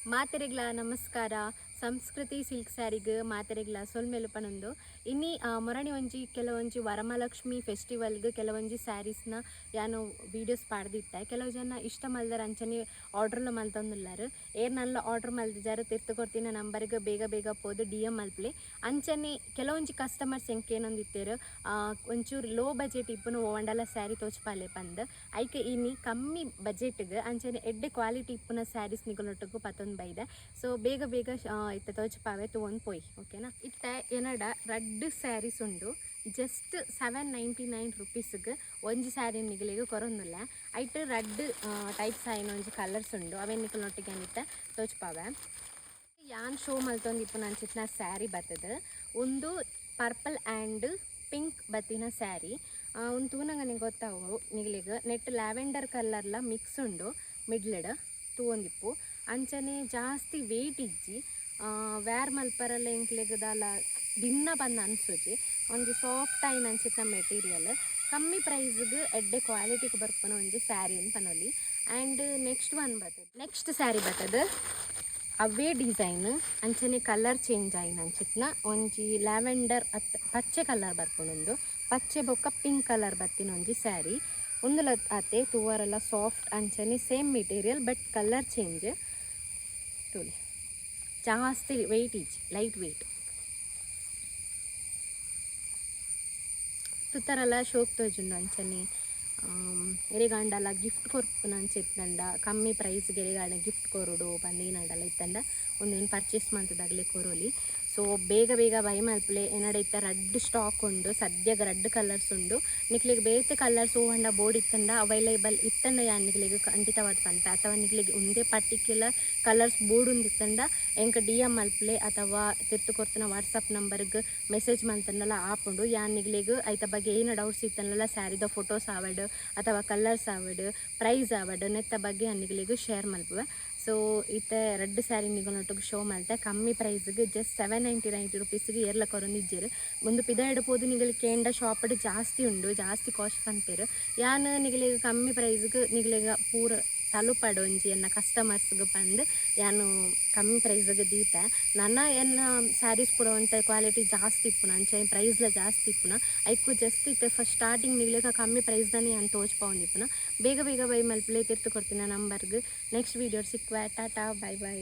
ಮಾತೆರೆಗ್ಲ ನಮಸ್ಕಾರ. ಸಂಸ್ಕೃತಿ ಸಿಲ್ಕ್ ಸ್ಯಾರಿಗೆ ಮಾತೆರೆಗ್ಲ ಸೊಲ್ಮೆಲುಪನೊಂದು ಇನ್ನಿ ಮೊರಣಿ ಒಂಜಿ ಕೆಲವೊಂಜಿ ವರಮಹಾಲಕ್ಷ್ಮಿ ಫೆಸ್ಟಿವಲ್ಗೆ ಕೆಲವೊಂಜಿ ಸ್ಯಾರೀಸ್ನ ಯಾನು ವೀಡಿಯೋಸ್ ಪಾಡ್ದಿತ್ತೆ. ಕೆಲವು ಜನ ಇಷ್ಟ ಮಲ್ದರ ಅಂಚನೆ ಆರ್ಡ್ರ್ಲ ಮಲ್ತೊಂದುಲ್ಲಾರು. ಏರ್ ನಲ್ಲ ಆರ್ಡ್ರ್ ಮಲ್ದಿದ್ದಾರೆ ತಿರ್ತು ಕೊಡ್ತಿನ ನಂಬರ್ಗೆ ಬೇಗ ಬೇಗ ಪೋದು DM ಮಲ್ಪ್ಲೆ ಅಂಚನೆ ಕೆಲವೊಂಜಿ ಕಸ್ಟಮರ್ಸ್ ಎಂಕ್ ಏನೊಂದಿತ್ತೇರು ಒಂಚೂರು ಲೋ ಬಜೆಟ್ ಇಪ್ಪುನು ಒಂಡಲ ಸ್ಯಾರಿ ತೋಚ್ಪಾಲೆ ಪಂದ್ ಐಕೆ ಇನ್ನಿ ಕಮ್ಮಿ ಬಜೆಟ್ಗೆ ಅಂಚನೆ ಎಡ್ಡೆ ಕ್ವಾಲಿಟಿ ಇಪ್ಪುನ ಸ್ಯಾರೀಸ್ ನಿಗೊಲೊಟ್ಟುಗು ಪತ್ತೊಂದು ಬೈದೆ. ಸೊ ಬೇಗ ಬೇಗ ಇತ್ತ ತೋಚಪಾವೆ ತೊಗೊಂಡು ಪೋಯಿ ಓಕೆನಾ. ಇತ್ತ ಏನಡ ರಡ್ಡ್ ಸ್ಯಾರೀಸ್ ಉಂಡು ಜಸ್ಟ್ 799 ರುಪೀಸ್ಗೆ ಒಂಜಿ ಸ್ಯಾರಿ ನಿಗಲಿಗೆ ಕೊರೊಂದುಲ್ಲ. ಐಟ್ ರಡ್ಡ್ ಟೈಪ್ಸ್ ಆಯ್ನ ಒಂಜಿ ಕಲರ್ಸ್ ಉಂಡು ಅವೇನು ನಿಕಲ್ನೊಟ್ಟಿಗೆ ಏನಿತ್ತ ತೋಚ್ಪಾವೆ. ಯಾನ್ ಶೋ ಮಲ್ತೊಂದಿಪ್ಪು ನಂಚಿತ್ನ ಸ್ಯಾರಿ ಬರ್ತದೆ. ಒಂದು ಪರ್ಪಲ್ ಆ್ಯಂಡ್ ಪಿಂಕ್ ಬತ್ತಿನ ಸ್ಯಾರಿ ಒಂದು ತೂನಂಗೆ ನಿಂಗೆ ಗೊತ್ತಾವು ನಿಗಲಿಗೆ ನೆಟ್ ಲ್ಯಾವೆಂಡರ್ ಕಲರ್ಲ ಮಿಕ್ಸ್ ಉಂಡು ಮಿಡ್ಲಡ್ ತೂವೊಂದಿಪ್ಪು ಅಂಚನೆ ಜಾಸ್ತಿ ವೇಟ್ ಇಜ್ಜಿ ವ್ಯಾರ್ ಮಲ್ಪರಲ್ಲ ಎಂಕ್ಲೆಗದಲ್ಲ ಭಿನ್ನ ಬಂದು ಅನ್ಸೋಜಿ ಒಂಜಿ ಸಾಫ್ಟ್ ಆಯ್ನ ಅಂಚಿನ ಮೆಟೀರಿಯಲ್ ಕಮ್ಮಿ ಪ್ರೈಸ್ಗೆ ಎಡ್ಡೆ ಕ್ವಾಲಿಟಿಗೆ ಬರ್ಪನ ಒಂಜಿ ಸ್ಯಾರಿ ಅಂತ ಪನೊಲಿ. ಆ್ಯಂಡ್ ನೆಕ್ಸ್ಟ್ ಸ್ಯಾರಿ ಬರ್ತದೆ ಅವೇ ಡಿಸೈನ್ ಅಂಚನೆ ಕಲರ್ ಚೇಂಜ್ ಆಯ್ನ ಅಂಚಿತ್ನ ಒಂಜಿ ಲ್ಯಾವೆಂಡರ್ ಪಚ್ಚೆ ಕಲರ್ ಬರ್ಪುಂಡು ಪಚ್ಚೆ ಬೊಕ್ಕ ಪಿಂಕ್ ಕಲರ್ ಬತ್ತಿನ ಒಂಜಿ ಸ್ಯಾರಿ ಒಂದುಲ ಅತ್ತೆ ತೂವರೆಲ್ಲ ಸಾಫ್ಟ್ ಅಂಚನೆ same material but colour change ತೋಲಿ ಜಾಸ್ತಿ ವೆಯ್ಟ್ ಈಚ್ ಲೈಟ್ ವೆಯ್ಟ್ ತುತ್ತರೆಲ್ಲ ಶೋಕ್ ತೋಜುಂಡು ಅಂಚನೆ ಎರೆಗಾಂಡಲ ಗಿಫ್ಟ್ ಕೊರ್ಪುನ ಅಂಚಿತ್ತಂಡ ಕಮ್ಮಿ ಪ್ರೈಸ್ಗೆ ಎರೆಗಾಂಡ ಗಿಫ್ಟ್ ಕೊರೋಡು ಬಂದೇನಂಡಲ್ಲ ಇತ್ತಂಡ ಒಂದೇನು ಪರ್ಚೇಸ್ ಮಾಡ್ತದಾಗಲೇ ಕೊರೋಲಿ. ಸೊ ಬೇಗ ಬೇಗ ಬೈ ಮಲ್ಪಲೆ ಏನಡ ಇತ್ತ ರಡ್ಡ್ ಸ್ಟಾಕ್ ಉಂಡು ಸದ್ಯಗೆ ರಡ್ಡ್ ಕಲರ್ಸ್ ಉಂಡು ನಿಕ್ಲಿಗೆ ಬೇತೆ ಕಲರ್ಸ್ ಹೂವಂಡ ಬೋರ್ಡ್ ಇತ್ತಂಡ ಅವೈಲೇಬಲ್ ಇತ್ತಂಡ ಯಾನ್ ನಿಕ್ಲಿಗೆ ಖಂಡಿತವಾದ ಪಂಪ ಅಥವಾ ನಿಕ್ಲಿಗೆ ಒಂದೇ ಪರ್ಟಿಕ್ಯುಲರ್ ಕಲರ್ಸ್ ಬೋರ್ಡ್ ಉಂದಿತ್ತಂಡ ಎಂಕ DM ಮಲ್ಪಲೆ ಅಥವಾ ತಿರ್ತು ಕೊಡ್ತಿನ ವಾಟ್ಸಪ್ ನಂಬರ್ಗೆ ಮೆಸೇಜ್ ಮಲ್ತಂಡಲ್ಲ ಆಪುಂಡು ಯಾನ್ ನಿಕ್ಲಿಗೆ ಐತ ಬಗ್ಗೆ ಏನು ಡೌಟ್ಸ್ ಇತ್ತಂಡಲ್ಲ ಸ್ಯಾರಿದ ಫೋಟೋಸ್ ಆವಡ್ ಅಥವಾ ಕಲರ್ಸ್ ಆವಡ್ ಪ್ರೈಸ್ ಆವಡ್ ನೆತ್ತ ಬಗ್ಗೆ ಅನ್ನಿಗಳಿಗೆ ಶೇರ್ ಮಲ್ಪುವ. ಸೊ ಇತ್ತೆ ರಡ್ಡ್ ಸ್ಯಾರಿ ನಿಗೊನೊಟ್ಟಿಗೆ ಶೋ ಮಲ್ತೆ ಕಮ್ಮಿ ಪ್ರೈಸ್ಗೆ ಜಸ್ಟ್ 799 ರುಪೀಸ್ಗೆ ಏರ್ಲ ಕೊರೊಂದಿಜ್ಜೇರು. ಒಂದು ಪಿದ ಎಡ್ಬೋದು ನಿಗಲಿ ಕೇಂಡ ಶಾಪಡ್ ಜಾಸ್ತಿ ಉಂಡು ಜಾಸ್ತಿ ಕಾಸ್ಟ್ ಪಂಪೇರು ಯಾನ್ ನಿಗಲಿಗೆ ಕಮ್ಮಿ ಪ್ರೈಸ್ಗೆ ನಿಗಲಿಗೆ ಪೂರ ತಲುಪಡು ಒಂಜಿ ಎನ್ನ ಕಸ್ಟಮರ್ಸ್ಗೆ ಬಂದು ಯಾನು ಕಮ್ಮಿ ಪ್ರೈಸ್ಗೆ ದೀತೆ. ನನ್ನ ಎನ್ನ ಸ್ಯಾರೀಸ್ ಪೂರ ಒಂಥ ಕ್ವಾಲಿಟಿ ಜಾಸ್ತಿ ಇಪ್ಪುನ ಅಂಚೆ ಪ್ರೈಸ್ಲ ಜಾಸ್ತಿ ಇಪ್ಪುನ ಐಕು ಜಸ್ಟ್ ಇತ್ತೆ ಫಸ್ಟ್ ಸ್ಟಾರ್ಟಿಂಗ್ ನಿಗ್ಲಿಕ್ಕೆ ಕಮ್ಮಿ ಪ್ರೈಸ್ದಾನೆ ಯಾನು ತೋಚ್ಪೌಂದಿಪ್ಪುನ ಬೇಗ ಬೇಗ ಬೈ ಮಲ್ಪಲೆ ತಿರ್ತು ಕೊಡ್ತೀನಿ ನಂಬರ್ಗೆ. ನೆಕ್ಸ್ಟ್ ವೀಡಿಯೋ ಸಿಕ್ಕುವ. Tata bye by.